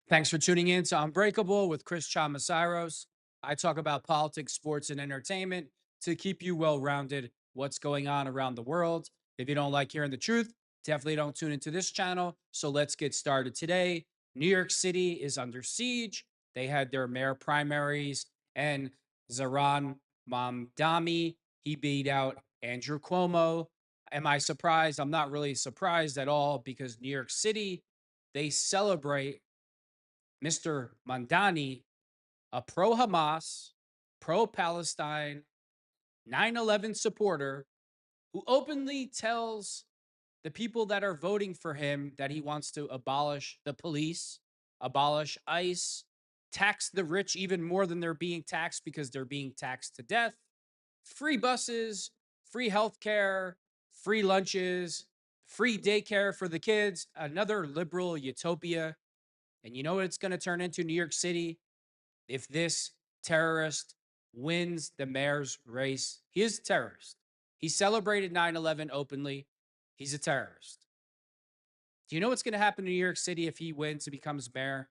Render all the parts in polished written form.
Thanks for tuning in to Unbreakable with Chris Chamasiros. I talk about politics, sports, and entertainment to keep you well rounded. What's going on around the world? If you don't like hearing the truth, definitely don't tune into this channel. So let's get started today. New York City is under siege. They had their mayor primaries, and Zohran Mamdani he beat out Andrew Cuomo. Am I surprised? I'm not really surprised at all because New York City they celebrate Mr. Mamdani, a pro Hamas, pro Palestine, 9/11 supporter who openly tells the people that are voting for him that he wants to abolish the police, abolish ICE, tax the rich even more than they're being taxed because they're being taxed to death, free buses, free healthcare, free lunches, free daycare for the kids, another liberal utopia. And you know what it's going to turn into, New York City? If this terrorist wins the mayor's race, he is a terrorist. He celebrated 9/11 openly. He's a terrorist. Do you know what's going to happen in New York City if he wins and becomes mayor?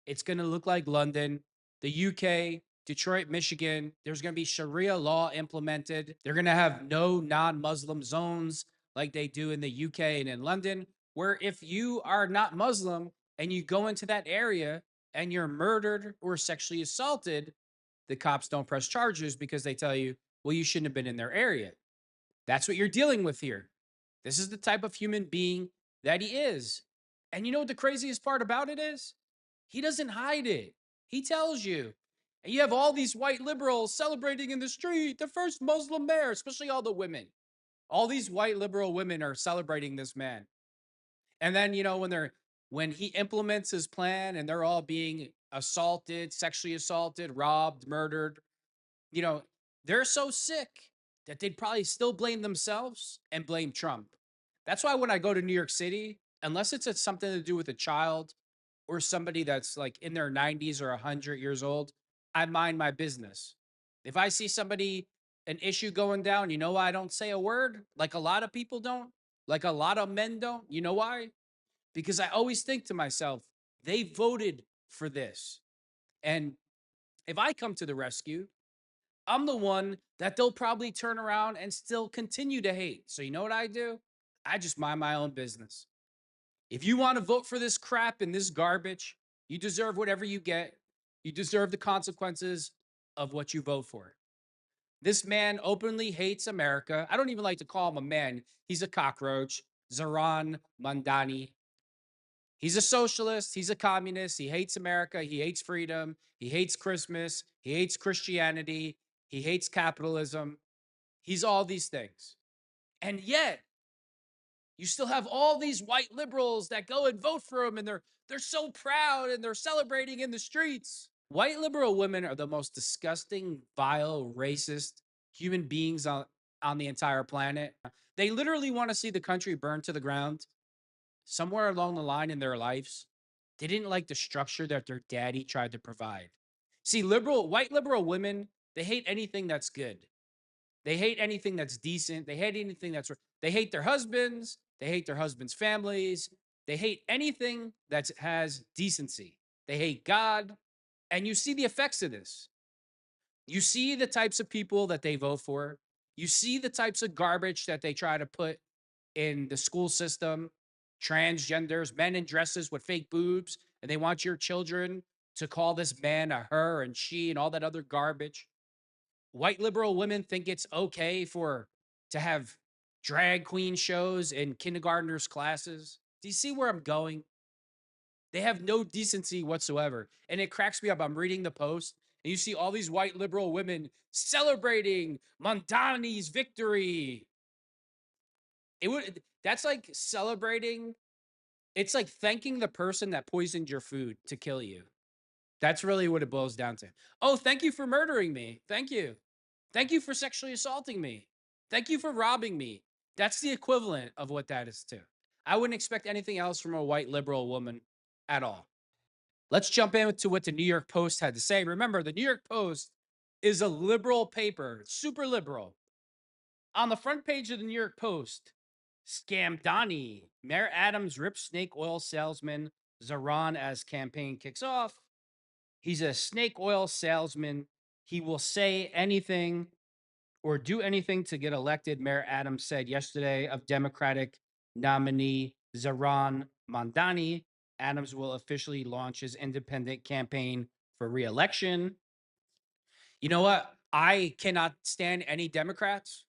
It's going to look like London, the UK, Detroit, Michigan. There's going to be Sharia law implemented. They're going to have no non Muslim zones like they do in the UK and in London, where if you are not Muslim and you go into that area and you're murdered or sexually assaulted, the cops don't press charges because they tell you, well, you shouldn't have been in their area. That's what you're dealing with here. This is the type of human being that he is. And you know what the craziest part about it is? He doesn't hide it. He tells you. And you have all these white liberals celebrating in the street, the first Muslim mayor, especially all the women. All these white liberal women are celebrating this man. And then, when he implements his plan and they're all being assaulted, sexually assaulted, robbed, murdered, you know, they're so sick that they'd probably still blame themselves and blame Trump. That's why when I go to New York City, unless it's something to do with a child or somebody that's like in their 90s or 100 years old, I mind my business. If I see somebody, an issue going down, you know why I don't say a word? Like a lot of people don't, like a lot of men don't. You know why? Because I always think to myself, they voted for this. And if I come to the rescue, I'm the one that they'll probably turn around and still continue to hate. So you know what I do? I just mind my own business. If you want to vote for this crap and this garbage, you deserve whatever you get. You deserve the consequences of what you vote for. This man openly hates America. I don't even like to call him a man. He's a cockroach. Zohran Mamdani. He's a socialist. He's a communist. He hates America. He hates freedom. He hates Christmas. He hates Christianity. He hates capitalism. He's all these things. And yet, you still have all these white liberals that go and vote for him and they're so proud and they're celebrating in the streets. White liberal women are the most disgusting, vile, racist human beings on the entire planet. They literally want to see the country burn to the ground. Somewhere along the line in their lives, they didn't like the structure that their daddy tried to provide. See, white liberal women, they hate anything that's good. They hate anything that's decent. They hate anything they hate their husbands. They hate their husbands' families. They hate anything that has decency. They hate God. And you see the effects of this. You see the types of people that they vote for. You see the types of garbage that they try to put in the school system, transgenders, men in dresses with fake boobs, and they want your children to call this man a her and she and all that other garbage. White liberal women think it's okay for to have drag queen shows in kindergartners classes. Do you see where I'm going? They have no decency whatsoever. And it cracks me up. I'm reading the post and you see all these white liberal women celebrating Montani's victory. That's like celebrating. It's like thanking the person that poisoned your food to kill you. That's really what it boils down to. Oh, thank you for murdering me. Thank you. Thank you for sexually assaulting me. Thank you for robbing me. That's the equivalent of what that is to. I wouldn't expect anything else from a white liberal woman at all. Let's jump into what the New York Post had to say. Remember, the New York Post is a liberal paper, super liberal. On the front page of the New York Post, Scam Donnie, Mayor Adams rips snake oil salesman Zohran as campaign kicks off. He's a snake oil salesman. He will say anything or do anything to get elected, Mayor Adams said yesterday of Democratic nominee Zohran Mamdani. Adams will officially launch his independent campaign for reelection. You know what? I cannot stand any Democrats,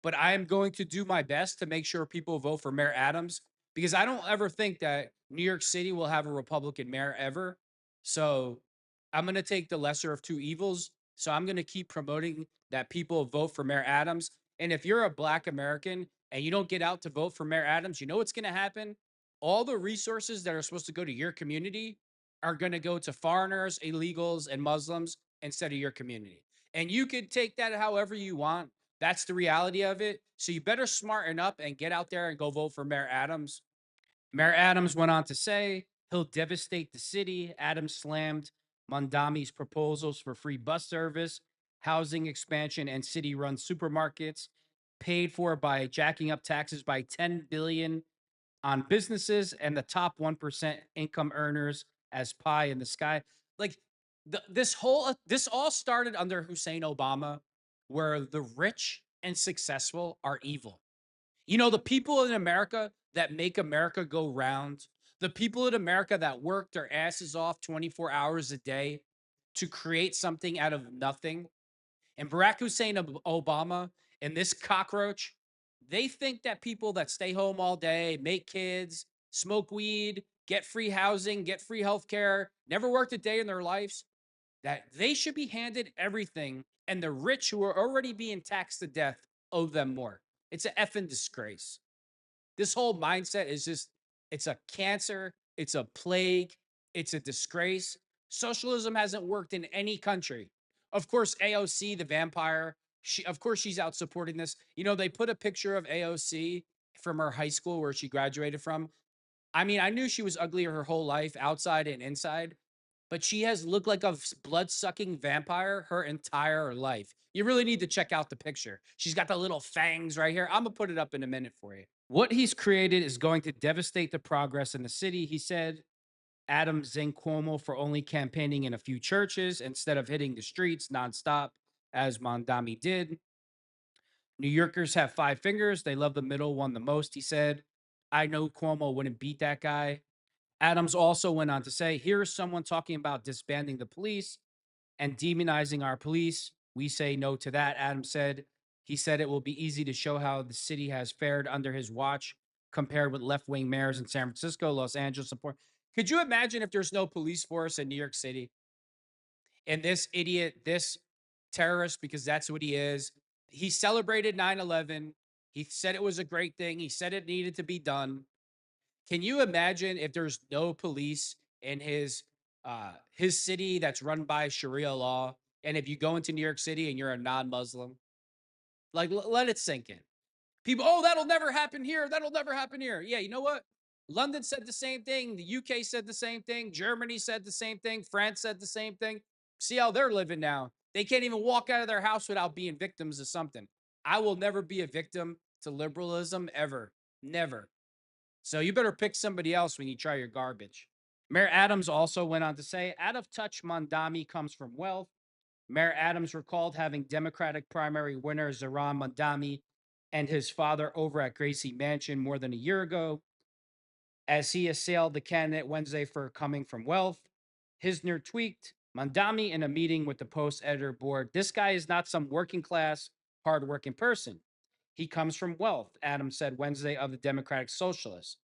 but I am going to do my best to make sure people vote for Mayor Adams because I don't ever think that New York City will have a Republican mayor ever. So I'm going to take the lesser of two evils. So I'm going to keep promoting that people vote for Mayor Adams. And if you're a Black American and you don't get out to vote for Mayor Adams, you know what's going to happen? All the resources that are supposed to go to your community are going to go to foreigners, illegals, and Muslims instead of your community. And you could take that however you want. That's the reality of it. So you better smarten up and get out there and go vote for Mayor Adams. Mayor Adams went on to say he'll devastate the city. Adams slammed Mondami's proposals for free bus service, housing expansion, and city-run supermarkets, paid for by jacking up taxes by 10 billion on businesses and the top 1% income earners as pie in the sky. Like this all started under Hussein Obama, where the rich and successful are evil. You know, the people in America that make America go round, the people in America that work their asses off 24 hours a day to create something out of nothing, and Barack Hussein Obama and this cockroach, they think that people that stay home all day, make kids, smoke weed, get free housing, get free healthcare, never worked a day in their lives, that they should be handed everything. And the rich who are already being taxed to death owe them more. It's an effing disgrace. This whole mindset is just, it's a cancer, it's a plague, it's a disgrace. Socialism hasn't worked in any country. Of course, AOC, the vampire, of course, she's out supporting this. You know, they put a picture of AOC from her high school where she graduated from. I mean, I knew she was ugly her whole life, outside and inside, but she has looked like a blood sucking vampire her entire life. You really need to check out the picture. She's got the little fangs right here. I'm going to put it up in a minute for you. What he's created is going to devastate the progress in the city, he said. Adam zinged Cuomo for only campaigning in a few churches instead of hitting the streets nonstop, as Mondami did. New Yorkers have five fingers. They love the middle one the most, he said. I know Cuomo wouldn't beat that guy. Adams also went on to say, here's someone talking about disbanding the police and demonizing our police. We say no to that, Adams said. He said it will be easy to show how the city has fared under his watch compared with left wing mayors in San Francisco, Los Angeles. Support. Could you imagine if there's no police force in New York City and this idiot, this terrorist, because that's what he is, he celebrated 9/11. He said it was a great thing. He said it needed to be done. Can you imagine if there's no police in his city that's run by Sharia law? And if you go into New York City and you're a non-Muslim, like let it sink in. People, oh, that'll never happen here. That'll never happen here. Yeah, you know what? London said the same thing. The UK said the same thing. Germany said the same thing. France said the same thing. See how they're living now. They can't even walk out of their house without being victims of something. I will never be a victim to liberalism ever. Never. So you better pick somebody else when you try your garbage. Mayor Adams also went on to say, out of touch Mondami comes from wealth. Mayor Adams recalled having Democratic primary winner Zohran Mamdani and his father over at Gracie Mansion more than a year ago, as he assailed the candidate Wednesday for coming from wealth. Hisner tweaked Mamdani in a meeting with the Post editor board. This guy is not some working class, hardworking person. He comes from wealth, Adams said Wednesday of the Democratic Socialist.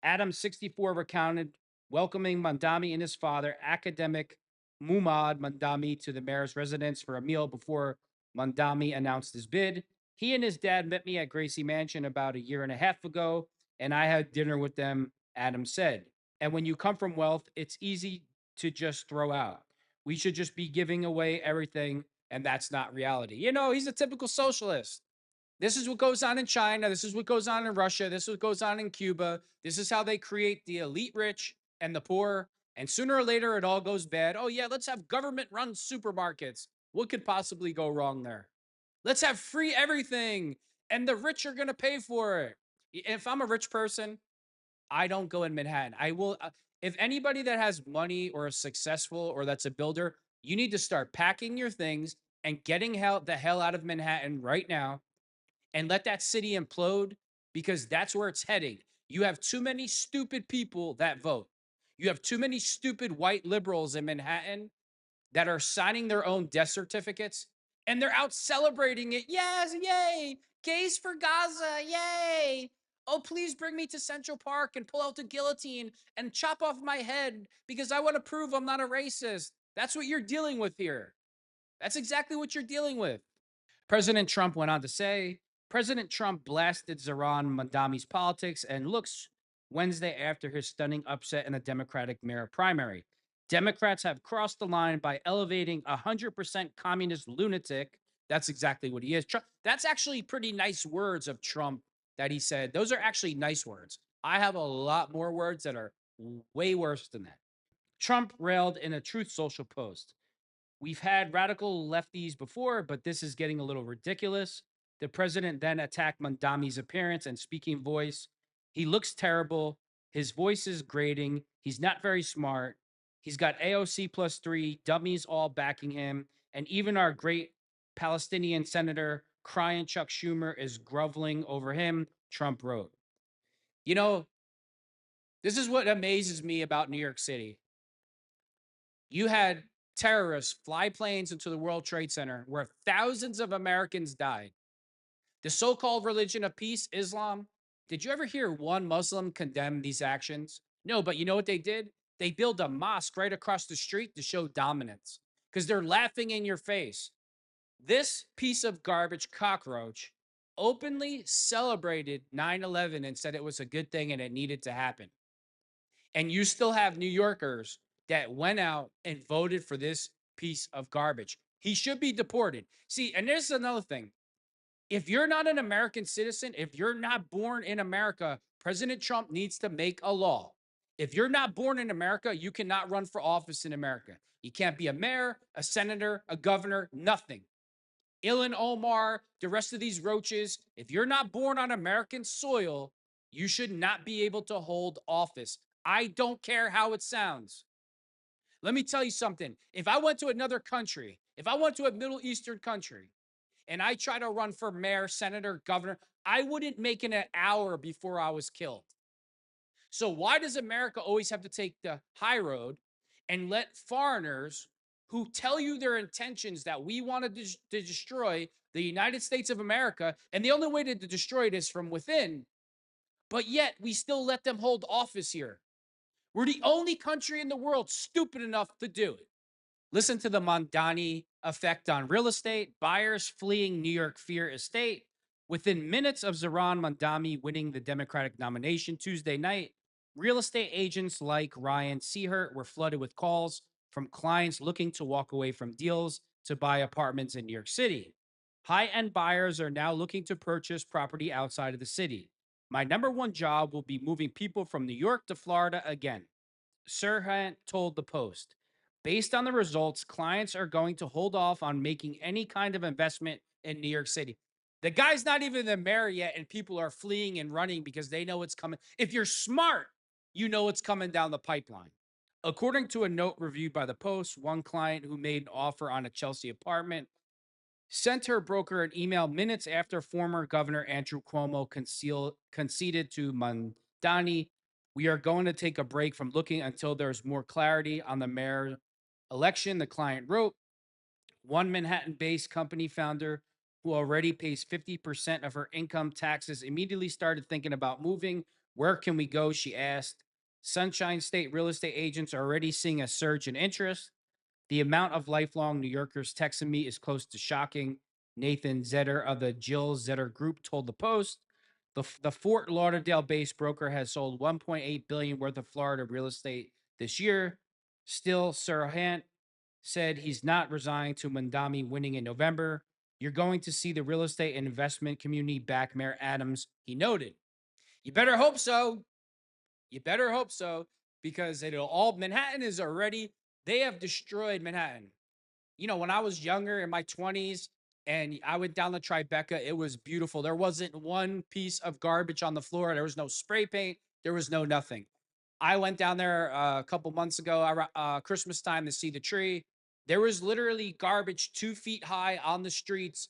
Adam, 64, recounted welcoming Mamdani and his father, academic Mumad Mamdani, to the mayor's residence for a meal before Mamdani announced his bid. He and his dad met me at Gracie Mansion about a year and a half ago, and I had dinner with them, Adam said. And when you come from wealth, it's easy to just throw out. We should just be giving away everything, and that's not reality. You know, he's a typical socialist. This is what goes on in China. This is what goes on in Russia. This is what goes on in Cuba. This is how they create the elite rich and the poor. And sooner or later, it all goes bad. Oh, yeah, let's have government run supermarkets. What could possibly go wrong there? Let's have free everything. And the rich are going to pay for it. If I'm a rich person, I don't go in Manhattan. I will, if anybody that has money or is successful or that's a builder, you need to start packing your things and getting the hell out of Manhattan right now and let that city implode because that's where it's heading. You have too many stupid people that vote. You have too many stupid white liberals in Manhattan that are signing their own death certificates and they're out celebrating it. Yes, yay! Gays for Gaza, yay! Oh, please bring me to Central Park and pull out the guillotine and chop off my head because I want to prove I'm not a racist. That's what you're dealing with here. That's exactly what you're dealing with. President Trump went on to say, President Trump blasted Zohran Mamdani's politics and looks Wednesday after his stunning upset in the Democratic mayor primary. Democrats have crossed the line by elevating a 100% communist lunatic. That's exactly what he is. That's actually pretty nice words of Trump that he said. Those are actually nice words. I have a lot more words that are way worse than that. Trump railed in a Truth Social post. We've had radical lefties before, but this is getting a little ridiculous. The president then attacked Mandami's appearance and speaking voice. He looks terrible. His voice is grating. He's not very smart. He's got AOC +3, dummies all backing him. And even our great Palestinian senator, crying Chuck Schumer, is groveling over him, Trump wrote. You know, this is what amazes me about New York City. You had terrorists fly planes into the World Trade Center where thousands of Americans died. The so called religion of peace, Islam, did you ever hear one Muslim condemn these actions? No, but you know what they did? They built a mosque right across the street to show dominance because they're laughing in your face. This piece of garbage cockroach openly celebrated 9/11 and said it was a good thing and it needed to happen. And you still have New Yorkers that went out and voted for this piece of garbage. He should be deported. See, and there's another thing. If you're not an American citizen, if you're not born in America, President Trump needs to make a law. If you're not born in America, you cannot run for office in America. You can't be a mayor, a senator, a governor, nothing. Ilhan Omar, the rest of these roaches, if you're not born on American soil, you should not be able to hold office. I don't care how it sounds. Let me tell you something. If I went to another country, if I went to a Middle Eastern country and I try to run for mayor, senator, governor, I wouldn't make it an hour before I was killed. So why does America always have to take the high road and let foreigners who tell you their intentions that we want to destroy the United States of America, and the only way to destroy it is from within, but yet we still let them hold office here? We're the only country in the world stupid enough to do it. Listen to the Mamdani effect on real estate. Buyers fleeing New York fear estate. Within minutes of Zohran Mamdani winning the Democratic nomination Tuesday night, real estate agents like Ryan Seehert were flooded with calls from clients looking to walk away from deals to buy apartments in New York City. High-end buyers are now looking to purchase property outside of the city. My number one job will be moving people from New York to Florida again, Sirhan told the Post. Based on the results, clients are going to hold off on making any kind of investment in New York City. The guy's not even the mayor yet, and people are fleeing and running because they know it's coming. If you're smart, you know it's coming down the pipeline. According to a note reviewed by the Post, one client who made an offer on a Chelsea apartment sent her broker an email minutes after former Governor Andrew Cuomo conceded to Mamdani. We are going to take a break from looking until there's more clarity on the mayor election, the client wrote. One Manhattan based company founder who already pays 50% of her income taxes immediately started thinking about moving. Where can we go? She asked. Sunshine State real estate agents are already seeing a surge in interest. The amount of lifelong New Yorkers texting me is close to shocking. Nathan Zetter of the Jill Zetter Group told the Post. The Fort Lauderdale-based broker has sold 1.8 billion worth of Florida real estate this year. Still, Sirhan said he's not resigned to Mamdani winning in November. You're going to see the real estate and investment community back Mayor Adams, he noted. You better hope so. You better hope so, because it'll all Manhattan is already, they have destroyed Manhattan. You know, when I was younger in my 20s and I went down the Tribeca, it was beautiful. There wasn't one piece of garbage on the floor. There was no spray paint. There was no nothing. I went down there a couple months ago, Christmas time, to see the tree. There was literally garbage 2 feet high on the streets.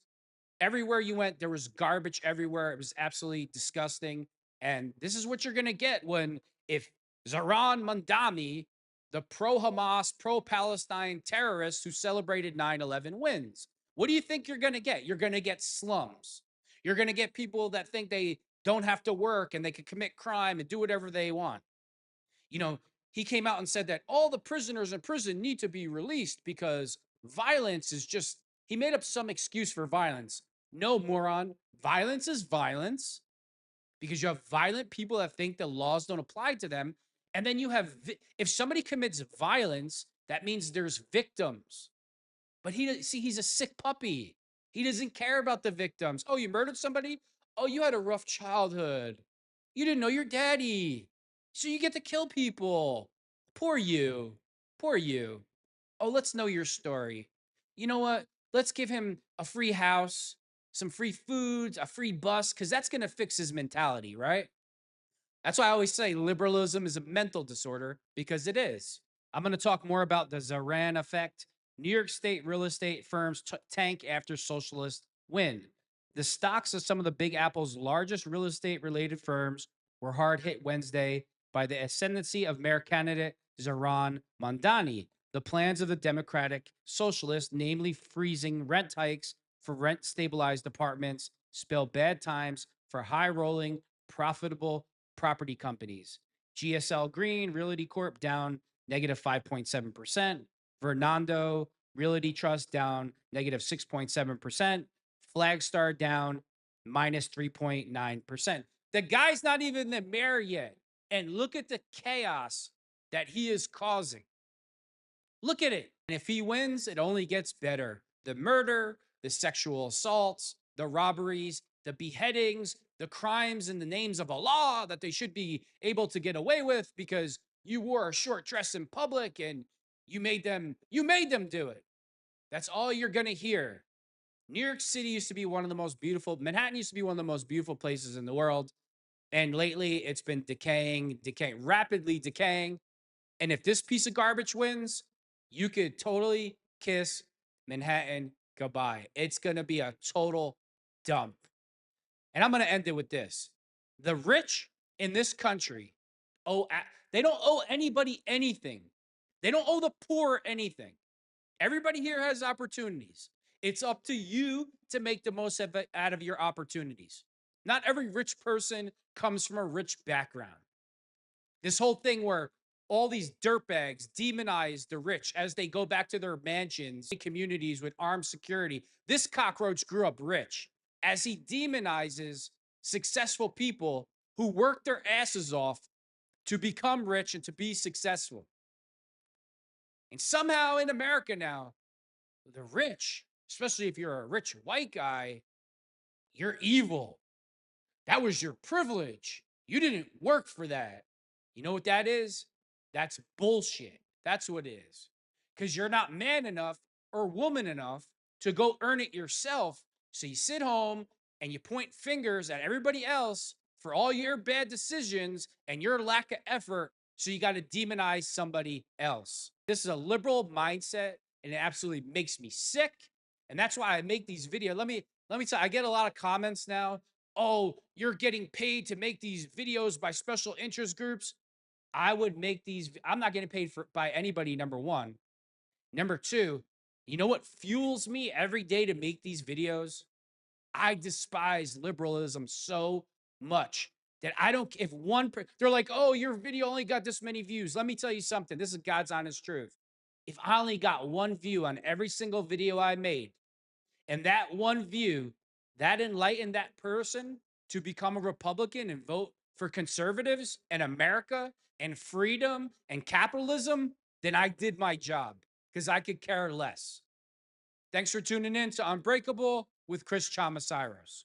Everywhere you went, there was garbage everywhere. It was absolutely disgusting. And this is what you're gonna get when if Zohran Mamdani, the pro Hamas, pro Palestine terrorist who celebrated 9/11 wins. What do you think you're gonna get? You're gonna get slums. You're gonna get people that think they don't have to work and they can commit crime and do whatever they want. You know, he came out and said that all the prisoners in prison need to be released because violence is just, he made up some excuse for violence. No, moron. Violence is violence because you have violent people that think the laws don't apply to them. And then you have, if somebody commits violence, that means there's victims. But see, he's a sick puppy. He doesn't care about the victims. Oh, you murdered somebody? Oh, you had a rough childhood. You didn't know your daddy. So you get to kill people. Poor you. Poor you. Oh, let's know your story. You know what? Let's give him a free house, some free foods, a free bus, because that's going to fix his mentality, right? That's why I always say liberalism is a mental disorder because it is. I'm going to talk more about the Zohran effect. New York State real estate firms tank after socialists win. The stocks of some of the Big Apple's largest real estate related firms were hard hit Wednesday by the ascendancy of mayor candidate Zohran Mamdani. The plans of the Democratic Socialists, namely freezing rent hikes for rent stabilized apartments, spell bad times for high rolling, profitable property companies. GSL Green Realty Corp down negative 5.7%. Vernando Realty Trust down negative 6.7%. Flagstar down minus 3.9%. The guy's not even the mayor yet. And look at the chaos that he is causing. Look at it. And if he wins, it only gets better. The murder, the sexual assaults, the robberies, the beheadings, the crimes in the names of Allah that they should be able to get away with because you wore a short dress in public and you made them do it. That's all you're going to hear. New York City used to be one of the most beautiful, Manhattan used to be one of the most beautiful places in the world. And lately it's been decaying, rapidly decaying. And if this piece of garbage wins, you could totally kiss Manhattan goodbye. It's going to be a total dump. And I'm going to end it with this. The rich in this country they don't owe anybody anything. They don't owe the poor anything. Everybody here has opportunities. It's up to you to make the most of it out of your opportunities. Not every rich person comes from a rich background. This whole thing where all these dirtbags demonize the rich as they go back to their mansions, communities with armed security. This cockroach grew up rich as he demonizes successful people who work their asses off to become rich and to be successful. And somehow in America now, the rich, especially if you're a rich white guy, you're evil. That was your privilege. You didn't work for that. You know what that is? That's bullshit. That's what it is. Because you're not man enough or woman enough to go earn it yourself. So you sit home and you point fingers at everybody else for all your bad decisions and your lack of effort. So you got to demonize somebody else. This is a liberal mindset and it absolutely makes me sick. And that's why I make these videos. Let me tell you, I get a lot of comments now. Oh, you're getting paid to make these videos by special interest groups. I would make these. I'm not getting paid by anybody, number one. Number two, you know what fuels me every day to make these videos? I despise liberalism so much that I don't, if they're like, oh, your video only got this many views. Let me tell you something. This is God's honest truth. If I only got one view on every single video I made, and that one view, that enlightened that person to become a Republican and vote for conservatives and America and freedom and capitalism, then I did my job because I could care less. Thanks for tuning in to Unbreakable with Chris Chamasiros.